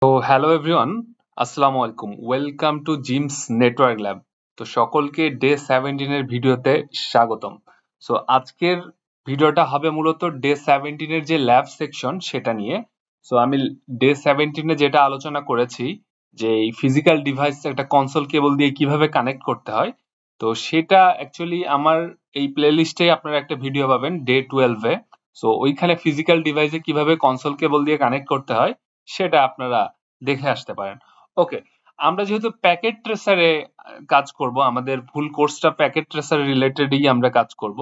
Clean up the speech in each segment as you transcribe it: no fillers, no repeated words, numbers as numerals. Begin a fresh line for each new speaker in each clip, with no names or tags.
তো hello everyone, আসসালামু আলাইকুম। Welcome to gems network lab. তো সকলকে ডে 17 এর ভিডিওতে স্বাগতম। সো আজকের ভিডিওটা হবে মূলত ডে 17 এর যে ল্যাব সেকশন সেটা নিয়ে। সো আমি ডে 17 এ যেটা আলোচনা করেছি যে এই ফিজিক্যাল ডিভাইস একটা কনসোল কেবল দিয়ে কিভাবে কানেক্ট করতে হয়, তো সেটা অ্যাকচুয়ালি আমার এই প্লেলিস্টে আপনারা একটা ভিডিও পাবেন ডে 12 এ। সো ওইখানে ফিজিক্যাল ডিভাইসে কিভাবে কনসোল কেবল দিয়ে কানেক্ট করতে হয় সেটা আপনারা দেখে আসতে পারেন। ওকে, আমরা যেহেতু প্যাকেট ট্রেসারে কাজ করব, আমাদের ফুল কোর্সটা প্যাকেট ট্রেসার রিলেটেডই আমরা কাজ করব।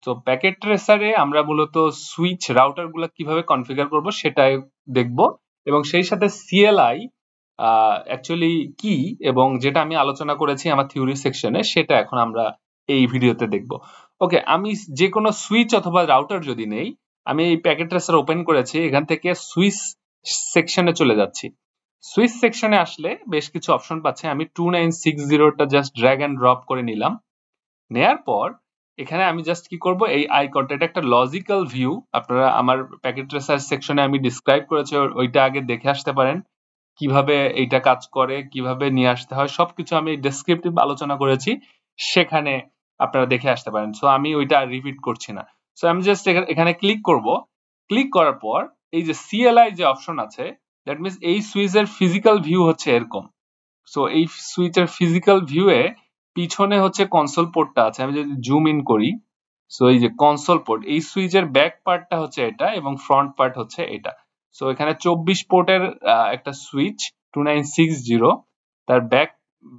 তো প্যাকেট ট্রেসারে আমরা মূলত সুইচ রাউটার গুলো কিভাবে কনফিগার করব সেটাই দেখব, এবং সেই সাথে সিএলআই অ্যাকচুয়ালি কি এবং যেটা আমি আলোচনা করেছি আমার থিওরি সেকশনে সেটা এখন আমরা এই ভিডিওতে দেখব। ওকে, আমি যে কোনো সুইচ অথবা রাউটার যদি নেই, আমি এই প্যাকেট ট্রেসার ওপেন করেছি, এখান থেকে সুইচ সেকশনে চলে যাচ্ছি। সুইচ সেকশনে আসলে বেশ কিছু অপশন পাচ্ছে। আমি 2960টা জাস্ট ড্র্যাগ এন্ড ড্রপ করে নিলাম। নেয়ার পর এখানে আমি জাস্ট কি করব, এই আইকনটা, এটা একটা লজিক্যাল ভিউ, আপনারা আমার প্যাকেট ট্রেসার সেকশনে আমি ডিসক্রাইব করেছি, ওইটা আগে দেখে আসতে পারেন কিভাবে এইটা কাজ করে, কিভাবে নিয়ে আসতে হয়, সবকিছু আমি ডেসক্রিপটিভ আলোচনা করেছি, সেখানে আপনারা দেখে আসতে পারেন। সো আমি ওইটা রিপিট করছি না। সো আমি জাস্ট এখানে ক্লিক করব। ক্লিক করার পর এই যে সিএলআই যে অপশন আছে, দ্যাট মিনস এই সুইচের ফিজিক্যাল ভিউ হচ্ছে এরকম। সো এই সুইচের ফিজিক্যাল ভিউয়ে পিছনে হচ্ছে কনসোল পোর্টটা আছে। আমি যদি জুম ইন করি, সো এই যে কনসোল পোর্ট, এই সুইচের ব্যাক পার্টটা হচ্ছে এটা এবং ফ্রন্ট পার্ট হচ্ছে এটা। সো এখানে 24 পোর্টের একটা সুইচ 2960, তার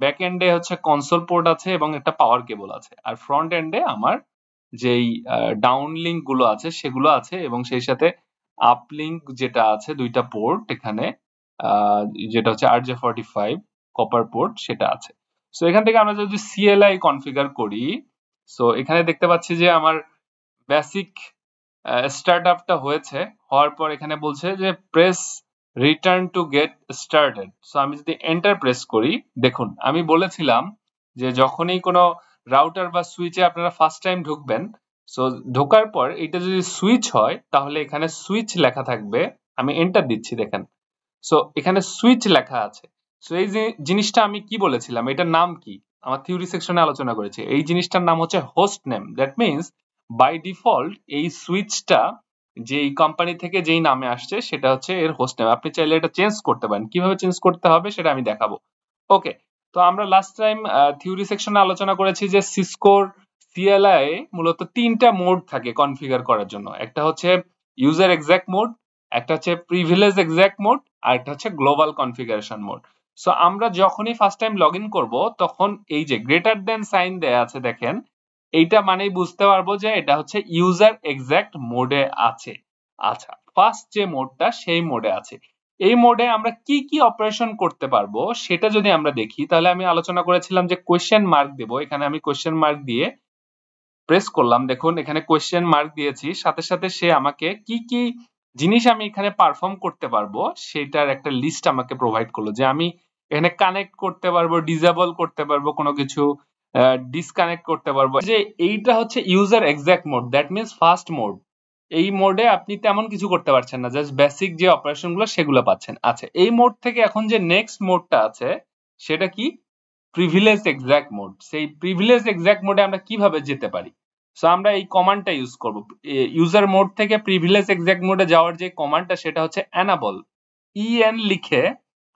ব্যাক এন্ডে হচ্ছে কনসোল পোর্ট আছে এবং একটা পাওয়ার কেবল আছে, আর ফ্রন্ট এন্ডে আমার যেই ডাউন লিঙ্ক গুলো আছে সেগুলো আছে, এবং সেই সাথে আপ লিঙ্ক যেটা আছে দুইটা পোর্ট এখানে, যেটা হচ্ছে RJ45 কপার পোর্ট সেটা আছে। সো এখান থেকে আমরা যদি সিএলআই কনফিগার করি, সো এখানে দেখতে পাচ্ছি যে আমার বেসিক স্টার্ট আপটা হয়েছে। হওয়ার পর এখানে বলছে যে press return to get started. So আমি যদি এন্টার প্রেস করি, দেখুন আমি বলেছিলাম যে যখনই কোনো রাউটার বা সুইচে আপনারা ফার্স্ট টাইম ঢুকবেন, সো ঢোকার পর এটা যদি সুইচ হয় তাহলে এখানে সুইচ লেখা থাকবে। আমি এন্টার দিচ্ছি, দেখেন। সো এখানে সুইচ লেখা আছে। সো এই যে জিনিসটা আমি কি বলেছিলাম, এটার নাম কি, আমার থিওরি সেকশনে আলোচনা করেছি। এই জিনিসটার নাম হচ্ছে host name. That means by default এই সুইচটা যেই কোম্পানি থেকে যেই নামে আসছে সেটা হচ্ছে এর হোস্ট নেম। আপনি চাইলে এটা চেঞ্জ করতে পারেন, কিভাবে চেঞ্জ করতে হবে সেটা আমি দেখাবো। ওকে, তো আমরা লাস্ট টাইম থিওরি সেকশনে আলোচনা করেছি যে সিসকোর সিএলআই মূলত তিনটা মোড থাকে কনফিগার করার জন্য। একটা হচ্ছে ইউজার এক্সাক্ট মোড, একটা হচ্ছে প্রিভিলেজ এক্সাক্ট মোড, আর একটা হচ্ছে গ্লোবাল কনফিগারেশন মোড। সো আমরা যখনই ফার্স্ট টাইম লগ ইন করবো তখন এই যে গ্রেটার দেন সাইন দেয়া আছে দেখেন, এইটা মানেই বুঝতে পারবো যে এটা হচ্ছে ইউজার এক্সাক্ট মোডে আছে। আচ্ছা, ফার্স্ট যে মোডটা সেই মোডে আছে। এই মোডে আমরা কি কি অপারেশন করতে পারবো সেটা যদি আমরা দেখি, তাহলে আমি আলোচনা করেছিলাম যে কোয়েশ্চেন মার্ক দেবো। এখানে আমি কোয়েশ্চেন মার্ক দিয়ে প্রেস করলাম, দেখুন এখানে কোয়েশ্চেন মার্ক দিয়েছি, সাথে সাথে সে আমাকে কি কি জিনিস আমি এখানে পারফর্ম করতে পারবো সেটার একটা লিস্ট আমাকে প্রোভাইড করলো, যে আমি এখানে কানেক্ট করতে পারবো, ডিসেবল করতে পারবো কোনো কিছু, ডিসকানেক্ট করতে পারবো। যে এইটা হচ্ছে user exact mode, that means first mode. এই মোডে আপনি তেমন কিছু করতে পারছেন না, জাস্ট বেসিক যে অপারেশন গুলো সেগুলো পাচ্ছেন। আচ্ছা, এই মোড থেকে এখন যে নেক্সট মোডটা আছে সেটা কি, প্রিভিলেজ এক্সাক্ট মোড। সেই প্রিভিলেজ এক্সাক্ট মোডে আমরা কিভাবে যেতে পারি? সো আমরা এই কমান্ডটা ইউজ করব। ইউজার মোড থেকে প্রিভিলেজ এক্সাক্ট মোডে যাওয়ার যে কমান্ডটা সেটা হচ্ছে এনাবল। ইএন লিখে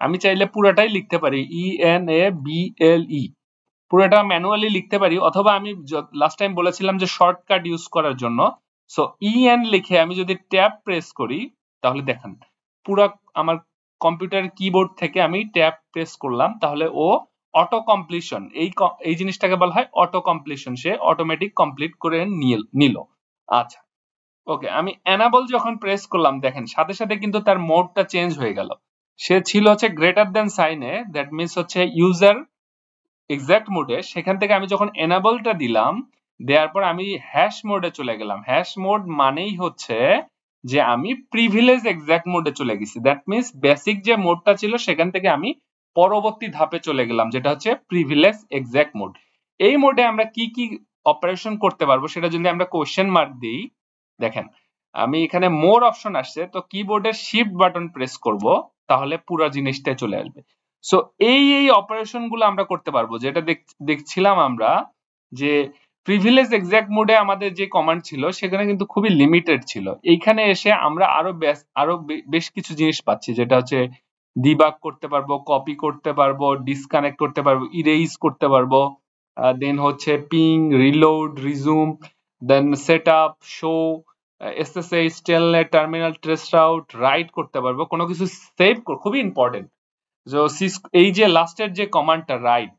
আমি চাইলে পুরোটাই লিখতে পারি, ENABLE, পুরোটা ম্যানুয়ালি লিখতে পারি, অথবা আমি লাস্ট টাইম বলেছিলাম যে শর্টকাট ইউজ করার জন্য। সো ইএন লিখে আমি যদি ট্যাব প্রেস করি তাহলে দেখেন পুরো আমার কম্পিউটার কিবোর্ড থেকে আমি ট্যাব প্রেস করলাম, তাহলে ও অটো কমপ্লিশন, এই জিনিসটাকে বলা হয় অটো কমপ্লিশন, সে অটোমেটিক কমপ্লিট করে নিল। আচ্ছা, ওকে, আমি এনাবল যখন প্রেস করলাম দেখেন সাথে সাথে কিন্তু তার মোডটা চেঞ্জ হয়ে গেল। সে ছিল হচ্ছে গ্রেটার দেন সাইনে, দ্যাট মিনস হচ্ছে ইউজার এক্সাক্ট মোডে, সেখান থেকে আমি যখন এনাবলটা দিলাম, দেওয়ার পর আমি হ্যাশ মোডে চলে গেলাম। হ্যাশ মোড মানেই হচ্ছে যে আমি প্রিভিলেজ এক্সাক্ট মোডে চলে গেছি, দ্যাট মিনস বেসিক যে মোডটা ছিল সেখান থেকে আমি পরবর্তী ধাপে চলে গেলাম, যেটা হচ্ছে প্রিভিলেজ এক্সাক্ট মোড। এই মোডে আমরা কি কি অপারেশন করতে পারবো সেটা যদি আমরা কোশ্চেন মার্ক দিই, দেখেন আমি এখানে মোর অপশন আসছে, তো কিবোর্ডের শিফট বাটন প্রেস করব, তাহলে পুরো জিনিসটা চলে আসবে। সো এই অপারেশন গুলো আমরা করতে পারবো, যেটা দেখছিলাম আমরা যে প্রিভিলেজ এক্সাক্ট মোডে আমাদের যে কমান্ড ছিল সেখানে কিন্তু খুবই লিমিটেড ছিল। এইখানে এসে আমরা আরো বেশ কিছু জিনিস পাচ্ছি, যেটা হচ্ছে ডিবাগ করতে পারবো, কপি করতে পারবো, ডিসকানেক্ট করতে পারবো, ইরেজ করতে পারবো, দেন হচ্ছে ping, reload, resume, then set up, show, SSH, telnet, terminal, trace route, write করতে পারবো, কোনো কিছু সেভ, খুবই ইম্পর্টেন্ট। এই যে লাস্টের যে কমান্ডটা রাইট,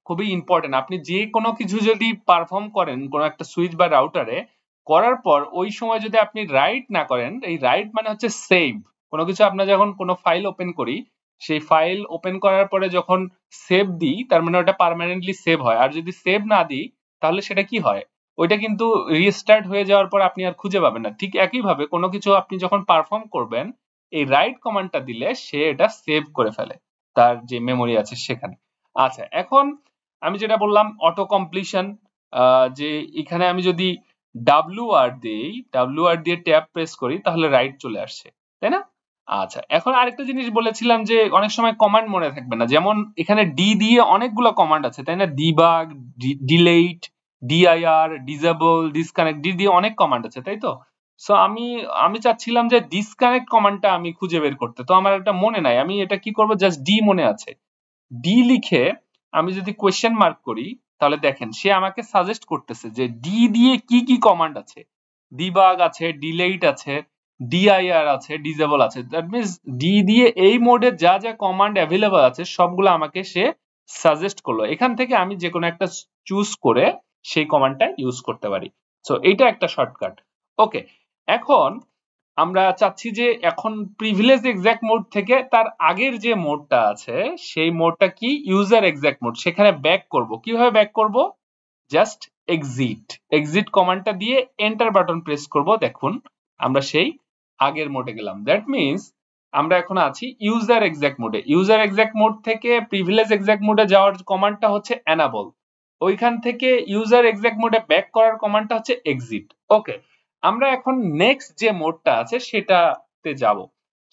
খুবই ইম্পর্টেন্ট। আপনি যে কোনো কিছু যদি পারফর্ম করেন কোনো একটা সুইচ বা রাউটারে, করার পর ওই সময় যদি আপনি রাইট না করেন, এই রাইট মানে হচ্ছে সেভ। কোনো কিছু আমরা যখন কোনো ফাইল ওপেন করি, সেই ফাইল ওপেন করার পরে যখন সেভ দিই, তার মানে ওটা পার্মানেন্টলি সেভ হয়। আর যদি সেভ না দিই তাহলে সেটা কি হয়, ওইটা কিন্তু রিস্টার্ট হয়ে যাওয়ার পর আপনি আর খুঁজে পাবেন না। ঠিক একইভাবে কোনো কিছু আপনি যখন পারফর্ম করবেন, এই রাইট কমান্ডটা দিলে সে এটা সেভ করে ফেলে তার যে মেমোরি আছে সেখানে। আচ্ছা, এখন আমি যেটা বললাম অটো কমপ্লিশন, যে এখানে আমি যদি WR দিই, WR দিয়ে ট্যাব প্রেস করি, তাহলে রাইট চলে আসছে, তাই না? আচ্ছা, এখন আরেকটা জিনিস বলেছিলাম যে অনেক সময় কমান্ড মনে থাকবে না, যেমন এখানে ডি দিয়ে অনেকগুলো কমান্ড আছে, তাই না? Debug, delete, DIR, disable, disconnect, D দিয়ে অনেক কমান্ড আছে, তাই তো? সো আমি চাচ্ছিলাম যে ডিসকানেক্ট কমান্ডটা আমি খুঁজে বের করতে, তো আমার এটা মনে নাই, আমি এটা কি করব, জাস্ট ডি মনে আছে, ডি লিখে আমি যদি কোয়েশ্চেন মার্ক করি, তাহলে দেখেন সে আমাকে সাজেস্ট করতেছে যে ডি দিয়ে কি কি কমান্ড আছে। ডিবাগ আছে, ডিলেট আছে, ডিআইআর আছে, ডিসেবল আছে। দ্যাট মিন্স ডি দিয়ে এই মোডে যা যা কমান্ড অ্যাভেলেবল আছে সবগুলো আমাকে সে সাজেস্ট করলো। এখান থেকে আমি যে কোনো একটা চুজ করে সেই কমান্ডটা ইউজ করতে পারি। সো এটা একটা শর্টকাট। ওকে, এখন আমরা চাচ্ছি যে এখন প্রিভিলেজ এক্সাক্ট মোড থেকে তার আগের যে মোডটা আছে সেই মোডটা কি, ইউজার এক্সাক্ট মোড, সেখানে ব্যাক করব। কিভাবে ব্যাক করব, জাস্ট এক্সিট কমান্ডটা দিয়ে এন্টার বাটন প্রেস করব। দেখুন আমরা সেই আগের মোডে গেলাম। দ্যাট মিন্স আমরা এখন আছি ইউজার এক্সাক্ট মোডে। ইউজার এক্সাক্ট মোড থেকে প্রিভিলেজ এক্সাক্ট মোডে যাওয়ার কমান্ডটা হচ্ছে এনাবল, ওইখান থেকে ইউজার এক্সাক্ট মোডে ব্যাক করার কমান্ডটা হচ্ছে এক্সিট। ওকে, আমরা এখন নেক্সট যে মোডটা আছে সেটাতে যাব,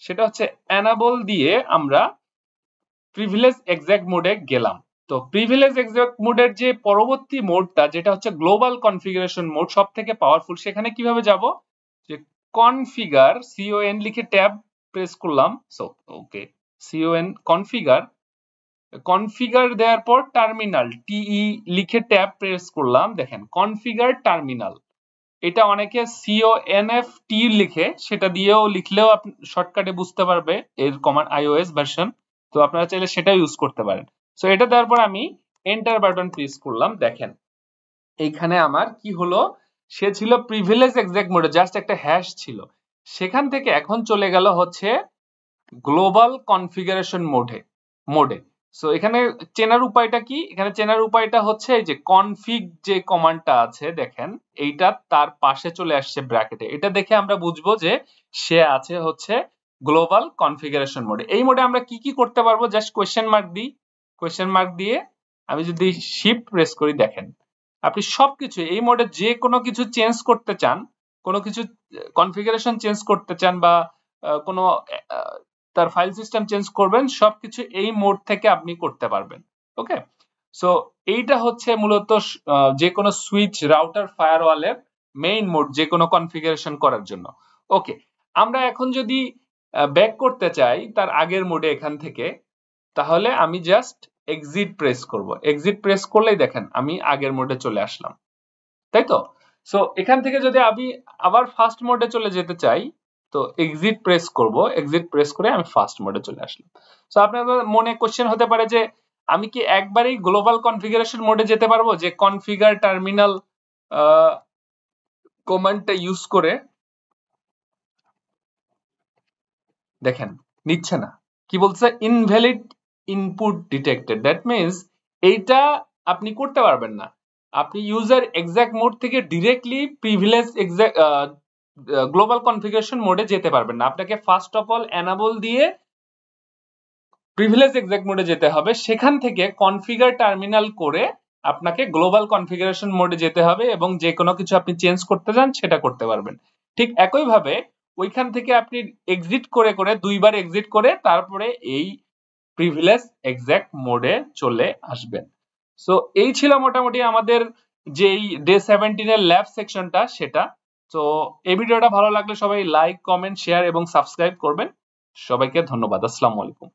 সেটা হচ্ছে এনাবল দিয়ে আমরা প্রিভিলেজ এক্সাক্ট মোডে গেলাম। তো প্রিভিলেজ এক্সাক্ট মোডের যে পরবর্তী মোডটা, যেটা হচ্ছে গ্লোবাল কনফিগারেশন মোড, সব থেকে পাওয়ারফুল, সেখানে কিভাবে যাব, যে কনফিগার, CON লিখে ট্যাব প্রেস করলাম। সো ওকে, CON কনফিগার দেওয়ার পর টার্মিনাল, TE লিখে ট্যাব প্রেস করলাম। দেখেন কনফিগার টার্মিনাল, এটা অনেকে CONFT লিখে, সেটা দিয়েও লিখলেও আপনি শর্টকাটে বুঝতে পারবে এর কমান্ড iOS ভার্সন, তো আপনারা চাইলে সেটা ইউজ করতে পারেন। সো এটা দেওয়ার পর আমি এন্টার বাটন প্রেস করলাম। দেখেন এইখানে আমার কি হলো, সে ছিল প্রিভিলেজ এক্সাক্ট মোডে, জাস্ট একটা হ্যাশ ছিল, সেখান থেকে এখন চলে গেল হচ্ছে গ্লোবাল কনফিগারেশন মোডে। সো এখানে চেনার উপায়টা কি, এখানে চেনার উপায়টা হচ্ছে এই যে কনফিগ যে কমান্ডটা আছে, দেখেন এইটা তার পাশে চলে আসছে ব্র্যাকেটে, এটা দেখে আমরা বুঝবো যে সে আছে হচ্ছে গ্লোবাল কনফিগারেশন মোডে। এই মোডে আমরা কি কি করতে পারবো, জাস্ট কোয়েশ্চেন মার্ক দিই, কোয়েশ্চেন মার্ক দিয়ে আমি যদি শিফট প্রেস করি, দেখেন আপনি সবকিছু এই মোডে যে কোনো কিছু চেঞ্জ করতে চান, কোনো কিছু কনফিগারেশন চেঞ্জ করতে চান, বা কোনো তার ফাইল সিস্টেম চেঞ্জ করবেন, সবকিছু এই মোড থেকে আপনি করতে পারবেন। ওকে, সো এইটা হচ্ছে মূলত যে কোনো সুইচ, রাউটার, ফায়ারওয়ালের মেইন মোড, যে কোনো কনফিগারেশন করার জন্য। ওকে, আমরা এখন যদি ব্যাক করতে চাই তার আগের মোডে এখান থেকে, তাহলে আমি জাস্ট এক্সিট প্রেস করব। এক্সিট প্রেস করলেই দেখেন আমি আগের মোডে চলে আসলাম, তাই তো? সো এখান থেকে যদি আমি আবার ফার্স্ট মোডে চলে যেতে চাই, তো এক্সিট প্রেস করব, এক্সিট প্রেস করে আমি ফার্স্ট মোডে চলে আসলাম। সো আপনাদের মনে কোশ্চেন হতে পারে যে আমি কি একবারেই গ্লোবাল কনফিগারেশন মোডে যেতে পারবো, যে কনফিগার টার্মিনাল কমান্ডটা ইউজ করে? দেখেন নিচ্ছে না, কি বলছে, invalid input detected. That means এইটা আপনি করতে পারবেন না, আপনি ইউজার এক্সাক্ট মোড থেকে directly privilege exact global configuration মোডে যেতে পারবেন না। আপনাকে ফার্স্ট অফ অল এনাবল দিয়ে প্রিভিলেজ এক্সাক্ট মোডে যেতে হবে, সেখান থেকে কনফিগার টার্মিনাল করে আপনাকে গ্লোবাল কনফিগারেশন মোডে যেতে হবে, এবং যে কোনো কিছু আপনি চেঞ্জ করতে চান সেটা করতে পারবেন। ঠিক একইভাবে ওইখান থেকে আপনি এক্সিট করে করে 2বার এক্সিট করে তারপরে এই প্রিভিলেজ এক্সাক্ট মোডে চলে আসবেন। সো এই ছিল মোটামুটি আমাদের যেই ডে 17 এর ল্যাব সেকশনটা সেটা। তো এই ভিডিওটা ভালো লাগলে সবাই লাইক, কমেন্ট, শেয়ার এবং সাবস্ক্রাইব করবেন। সবাইকে ধন্যবাদ। আসসালামু আলাইকুম।